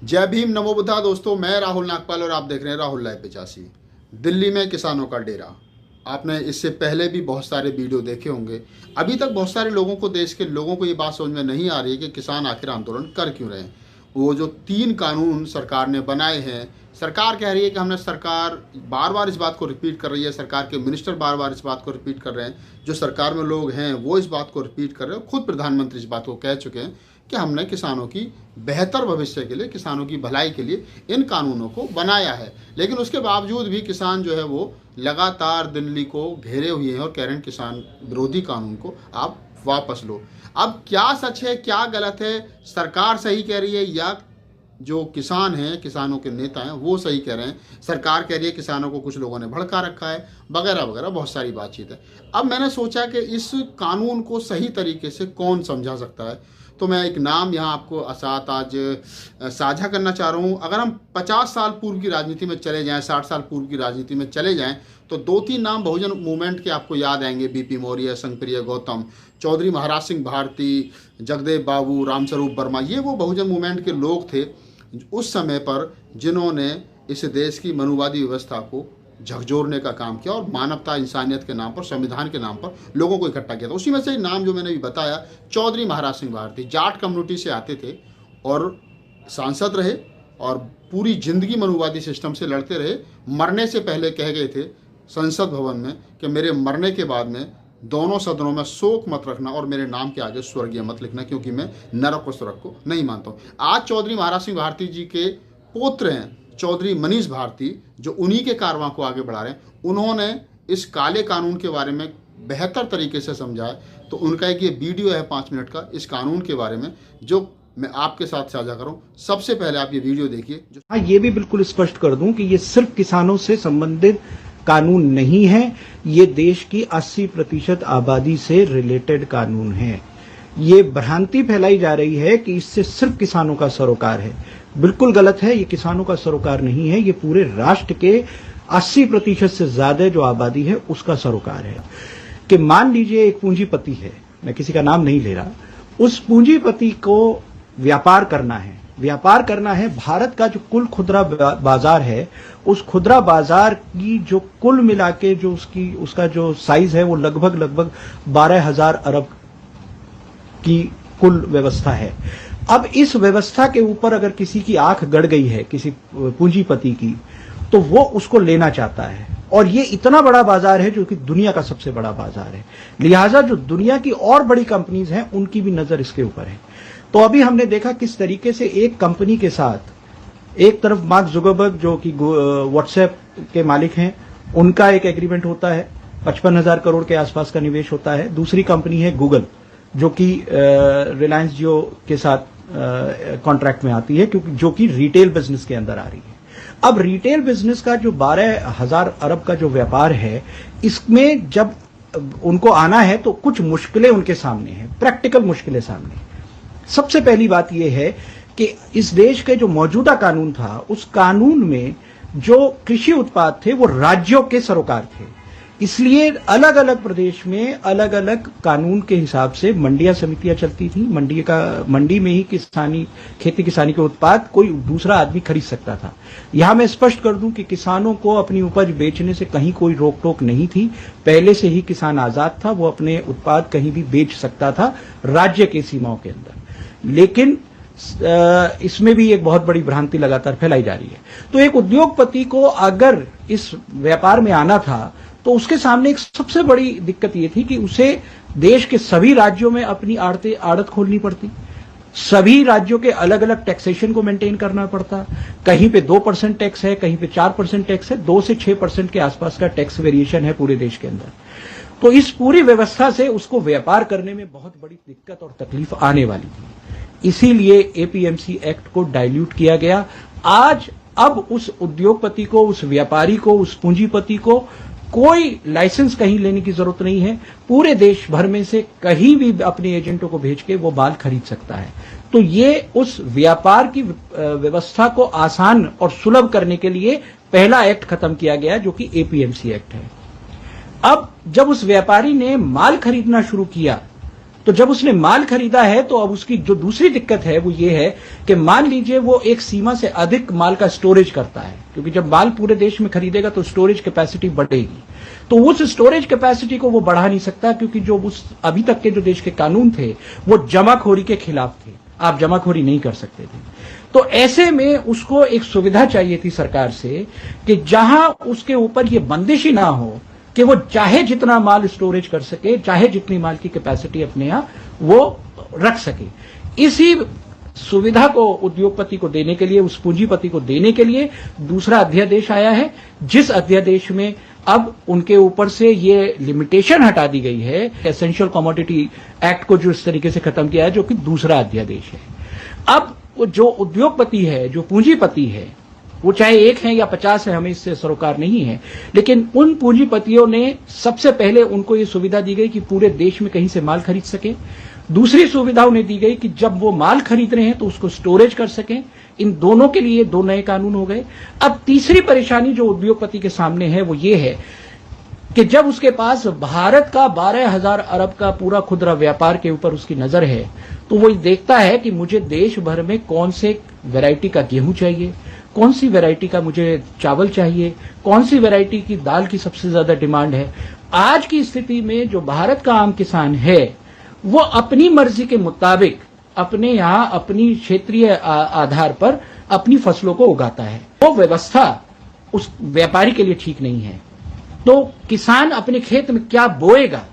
जय भीम, नमो बुद्धा। दोस्तों, मैं राहुल नागपाल और आप देख रहे हैं राहुल लाइव 85। दिल्ली में किसानों का डेरा। आपने इससे पहले भी बहुत सारे वीडियो देखे होंगे। अभी तक बहुत सारे लोगों को, देश के लोगों को ये बात समझ में नहीं आ रही है कि किसान आखिर आंदोलन कर क्यों रहे हैं। वो जो 3 कानून सरकार ने बनाए हैं, सरकार कह रही है कि हमने, सरकार बार बार इस बात को रिपीट कर रही है, सरकार के मिनिस्टर बार बार इस बात को रिपीट कर रहे हैं, जो सरकार में लोग हैं वो इस बात को रिपीट कर रहे हैं। खुद प्रधानमंत्री इस बात को कह चुके हैं कि हमने किसानों की बेहतर भविष्य के लिए, किसानों की भलाई के लिए इन कानूनों को बनाया है। लेकिन उसके बावजूद भी किसान जो है वो लगातार दिल्ली को घेरे हुए हैं और कह रहे हैं किसान विरोधी कानून को आप वापस लो। अब क्या सच है, क्या गलत है? सरकार सही कह रही है या जो किसान हैं, किसानों के नेता हैं, वो सही कह रहे हैं? सरकार कह रही है किसानों को कुछ लोगों ने भड़का रखा है, वगैरह वगैरह बहुत सारी बातचीत है। अब मैंने सोचा कि इस कानून को सही तरीके से कौन समझा सकता है, तो मैं एक नाम यहाँ आपको साथ आज साझा करना चाह रहा हूँ। अगर हम 50 साल पूर्व की राजनीति में चले जाएं, 60 साल पूर्व की राजनीति में चले जाएं, तो 2-3 नाम बहुजन मूवमेंट के आपको याद आएंगे। बीपी मौर्य, संगप्रिय गौतम, चौधरी महाराज सिंह भारती, जगदेव बाबू, रामस्वरूप वर्मा। ये वो बहुजन मूवमेंट के लोग थे उस समय पर जिन्होंने इस देश की मनुवादी व्यवस्था को झकझोरने का काम किया और मानवता, इंसानियत के नाम पर, संविधान के नाम पर लोगों को इकट्ठा किया था। उसी में से नाम जो मैंने भी बताया, चौधरी महाराज सिंह भारती, जाट कम्युनिटी से आते थे और सांसद रहे और पूरी जिंदगी मनुवादी सिस्टम से लड़ते रहे। मरने से पहले कह गए थे संसद भवन में कि मेरे मरने के बाद में दोनों सदनों में शोक मत रखना और मेरे नाम के आगे स्वर्गीय मत लिखना, क्योंकि मैं नरक और स्वर्ग को नहीं मानता हूँ। आज चौधरी महाराज सिंह भारती जी के पुत्र हैं चौधरी मनीष भारती, जो उन्हीं के कारवां को आगे बढ़ा रहे हैं। उन्होंने इस काले कानून के बारे में बेहतर तरीके से समझाया। तो उनका एक ये वीडियो है 5 मिनट का इस कानून के बारे में, जो मैं आपके साथ साझा करूं। सबसे पहले आप ये वीडियो देखिए। हाँ, ये भी बिल्कुल स्पष्ट कर दूं कि ये सिर्फ किसानों से संबंधित कानून नहीं है, ये देश की 80% आबादी से रिलेटेड कानून है। ये भ्रांति फैलाई जा रही है कि इससे सिर्फ किसानों का सरोकार है। बिल्कुल गलत है, ये किसानों का सरोकार नहीं है, ये पूरे राष्ट्र के 80% से ज्यादा जो आबादी है उसका सरोकार है। कि मान लीजिए एक पूंजीपति है, मैं किसी का नाम नहीं ले रहा, उस पूंजीपति को व्यापार करना है, भारत का जो कुल खुदरा बाजार है, उस खुदरा बाजार की जो कुल मिला के जो उसका जो साइज है वो लगभग 12,000 अरब की कुल व्यवस्था है। अब इस व्यवस्था के ऊपर अगर किसी की आंख गड़ गई है, किसी पूंजीपति की, तो वो उसको लेना चाहता है। और ये इतना बड़ा बाजार है जो कि दुनिया का सबसे बड़ा बाजार है, लिहाजा जो दुनिया की और बड़ी कंपनीज हैं उनकी भी नजर इसके ऊपर है। तो अभी हमने देखा किस तरीके से एक कंपनी के साथ, एक तरफ मार्क जुकरबर्ग जो कि व्हाट्सएप के मालिक हैं, उनका एक एग्रीमेंट होता है, 55,000 करोड़ के आसपास का निवेश होता है। दूसरी कंपनी है गूगल, जो कि रिलायंस जियो के साथ कॉन्ट्रैक्ट में आती है, क्योंकि जो कि रिटेल बिजनेस के अंदर आ रही है। अब रिटेल बिजनेस का जो 12,000 अरब का जो व्यापार है, इसमें जब उनको आना है तो कुछ मुश्किलें उनके सामने हैं, प्रैक्टिकल मुश्किलें सामने। सबसे पहली बात यह है कि इस देश के जो मौजूदा कानून था, उस कानून में जो कृषि उत्पाद थे वो राज्यों के सरोकार थे। इसलिए अलग अलग प्रदेश में अलग अलग कानून के हिसाब से मंडियां, समितियां चलती थी। मंडी में ही खेती किसानी के उत्पाद कोई दूसरा आदमी खरीद सकता था। यहां मैं स्पष्ट कर दूं कि किसानों को अपनी उपज बेचने से कहीं कोई रोक टोक नहीं थी। पहले से ही किसान आजाद था, वो अपने उत्पाद कहीं भी बेच सकता था राज्य की सीमाओं के अंदर। लेकिन इसमें भी एक बहुत बड़ी भ्रांति लगातार फैलाई जा रही है। तो एक उद्योगपति को अगर इस व्यापार में आना था तो उसके सामने एक सबसे बड़ी दिक्कत यह थी कि उसे देश के सभी राज्यों में अपनी आड़त खोलनी पड़ती, सभी राज्यों के अलग अलग टैक्सेशन को मेंटेन करना पड़ता। कहीं पे 2% टैक्स है, कहीं पे 4% टैक्स है, 2 से 6% के आसपास का टैक्स वेरिएशन है पूरे देश के अंदर। तो इस पूरी व्यवस्था से उसको व्यापार करने में बहुत बड़ी दिक्कत और तकलीफ आने वाली थी। इसीलिए एपीएमसी एक्ट को डाइल्यूट किया गया। अब उस उद्योगपति को, उस व्यापारी को, उस पूंजीपति को कोई लाइसेंस कहीं लेने की जरूरत नहीं है। पूरे देश भर में से कहीं भी अपने एजेंटों को भेज के वो माल खरीद सकता है। तो ये उस व्यापार की व्यवस्था को आसान और सुलभ करने के लिए पहला एक्ट खत्म किया गया, जो कि एपीएमसी एक्ट है। अब जब उस व्यापारी ने माल खरीदना शुरू किया तो जब उसने माल खरीदा है तो अब उसकी जो दूसरी दिक्कत है वो ये है कि मान लीजिए वो एक सीमा से अधिक माल का स्टोरेज करता है, क्योंकि जब माल पूरे देश में खरीदेगा तो स्टोरेज कैपेसिटी बढ़ेगी, तो उस स्टोरेज कैपेसिटी को वो बढ़ा नहीं सकता, क्योंकि जो उस अभी तक के जो देश के कानून थे वो जमाखोरी के खिलाफ थे, आप जमाखोरी नहीं कर सकते थे। तो ऐसे में उसको एक सुविधा चाहिए थी सरकार से कि जहां उसके ऊपर ये बंदिश ही ना हो कि वो चाहे जितना माल स्टोरेज कर सके, चाहे जितनी माल की कैपेसिटी अपने यहां वो रख सके। इसी सुविधा को उद्योगपति को देने के लिए, उस पूंजीपति को देने के लिए दूसरा अध्यादेश आया है, जिस अध्यादेश में अब उनके ऊपर से ये लिमिटेशन हटा दी गई है, एसेंशियल कमोडिटी एक्ट को जो इस तरीके से खत्म किया है, जो कि दूसरा अध्यादेश है। अब जो उद्योगपति है, जो पूंजीपति है, वो चाहे 1 है या 50 है, हमें इससे सरोकार नहीं है, लेकिन उन पूंजीपतियों ने सबसे पहले उनको ये सुविधा दी गई कि पूरे देश में कहीं से माल खरीद सके। दूसरी सुविधा उन्हें दी गई कि जब वो माल खरीद रहे हैं तो उसको स्टोरेज कर सकें। इन दोनों के लिए 2 नए कानून हो गए। अब तीसरी परेशानी जो उद्योगपति के सामने है वो ये है कि जब उसके पास भारत का 12,000 अरब का पूरा खुदरा व्यापार के ऊपर उसकी नजर है, तो वो देखता है कि मुझे देश भर में कौन से वैरायटी का गेहूं चाहिए, कौन सी वैरायटी का मुझे चावल चाहिए, कौन सी वैरायटी की दाल की सबसे ज्यादा डिमांड है। आज की स्थिति में जो भारत का आम किसान है वो अपनी मर्जी के मुताबिक अपने यहां अपनी क्षेत्रीय आधार पर अपनी फसलों को उगाता है। वो व्यवस्था उस व्यापारी के लिए ठीक नहीं है। तो किसान अपने खेत में क्या बोएगा,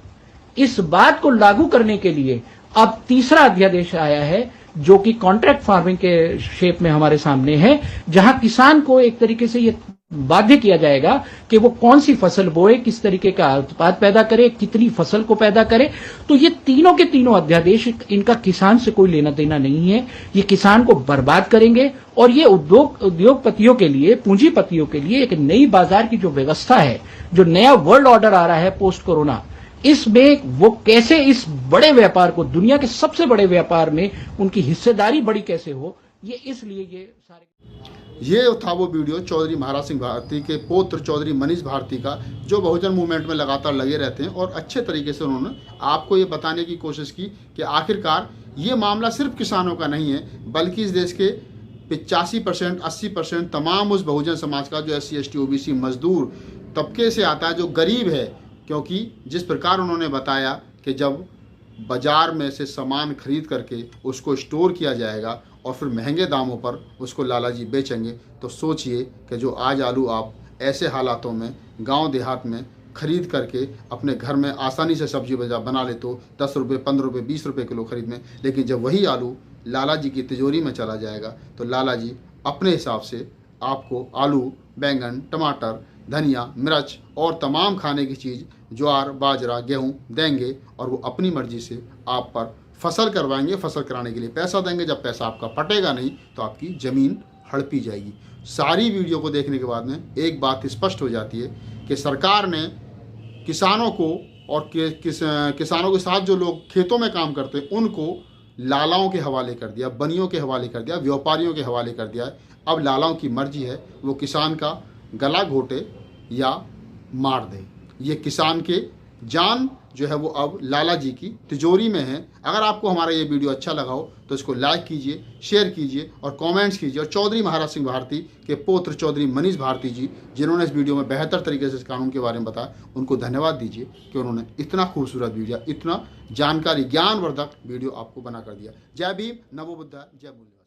इस बात को लागू करने के लिए अब तीसरा अध्यादेश आया है, जो कि कॉन्ट्रैक्ट फार्मिंग के शेप में हमारे सामने है, जहां किसान को एक तरीके से ये बाध्य किया जाएगा कि वो कौन सी फसल बोए, किस तरीके का उत्पाद पैदा करे, कितनी फसल को पैदा करे। तो ये तीनों के तीनों अध्यादेश, इनका किसान से कोई लेना देना नहीं है, ये किसान को बर्बाद करेंगे और ये उद्योगपतियों के लिए, पूंजीपतियों के लिए एक नई बाजार की जो व्यवस्था है, जो नया वर्ल्ड ऑर्डर आ रहा है पोस्ट कोरोना, इसमें वो कैसे इस बड़े व्यापार को, दुनिया के सबसे बड़े व्यापार में उनकी हिस्सेदारी बड़ी कैसे हो, ये इसलिए ये सारे। ये था वो वीडियो चौधरी महाराज सिंह भारती के पुत्र चौधरी मनीष भारती का, जो बहुजन मूवमेंट में लगातार लगे रहते हैं और अच्छे तरीके से उन्होंने आपको ये बताने की कोशिश की कि आखिरकार ये मामला सिर्फ किसानों का नहीं है, बल्कि इस देश के 85% 80% तमाम उस बहुजन समाज का, जो SC ST OBC मजदूर तबके से आता है, जो गरीब है। क्योंकि जिस प्रकार उन्होंने बताया कि जब बाजार में से सामान खरीद करके उसको स्टोर किया जाएगा और फिर महंगे दामों पर उसको लाला जी बेचेंगे, तो सोचिए कि जो आज आलू आप ऐसे हालातों में गांव देहात में खरीद करके अपने घर में आसानी से सब्जी बना ले, तो 10 रुपये 15 रुपये 20 रुपये किलो खरीद में, लेकिन जब वही आलू लाला जी की तिजोरी में चला जाएगा तो लाला जी अपने हिसाब से आपको आलू, बैंगन, टमाटर, धनिया, मिर्च और तमाम खाने की चीज़, ज्वार, बाजरा, गेहूं देंगे और वो अपनी मर्जी से आप पर फसल करवाएंगे। फसल कराने के लिए पैसा देंगे, जब पैसा आपका पटेगा नहीं तो आपकी ज़मीन हड़पी जाएगी। सारी वीडियो को देखने के बाद में एक बात स्पष्ट हो जाती है कि सरकार ने किसानों को और किसानों के साथ जो लोग खेतों में काम करते हैं उनको लालाओं के हवाले कर दिया, बनियों के हवाले कर दिया, व्यापारियों के हवाले कर दिया। अब लालाओं की मर्जी है वो किसान का गला घोटे या मार दे। ये किसान के जान जो है वो अब लाला जी की तिजोरी में है। अगर आपको हमारा ये वीडियो अच्छा लगा हो तो इसको लाइक कीजिए, शेयर कीजिए और कमेंट्स कीजिए। और चौधरी महाराज सिंह भारती के पुत्र चौधरी मनीष भारती जी, जिन्होंने इस वीडियो में बेहतर तरीके से इस कानून के बारे में बताया, उनको धन्यवाद दीजिए कि उन्होंने इतना खूबसूरत वीडियो, इतना जानकारी, ज्ञानवर्धक वीडियो आपको बना कर दिया। जय भीम, नमो बुद्धाय, जय मूल्य।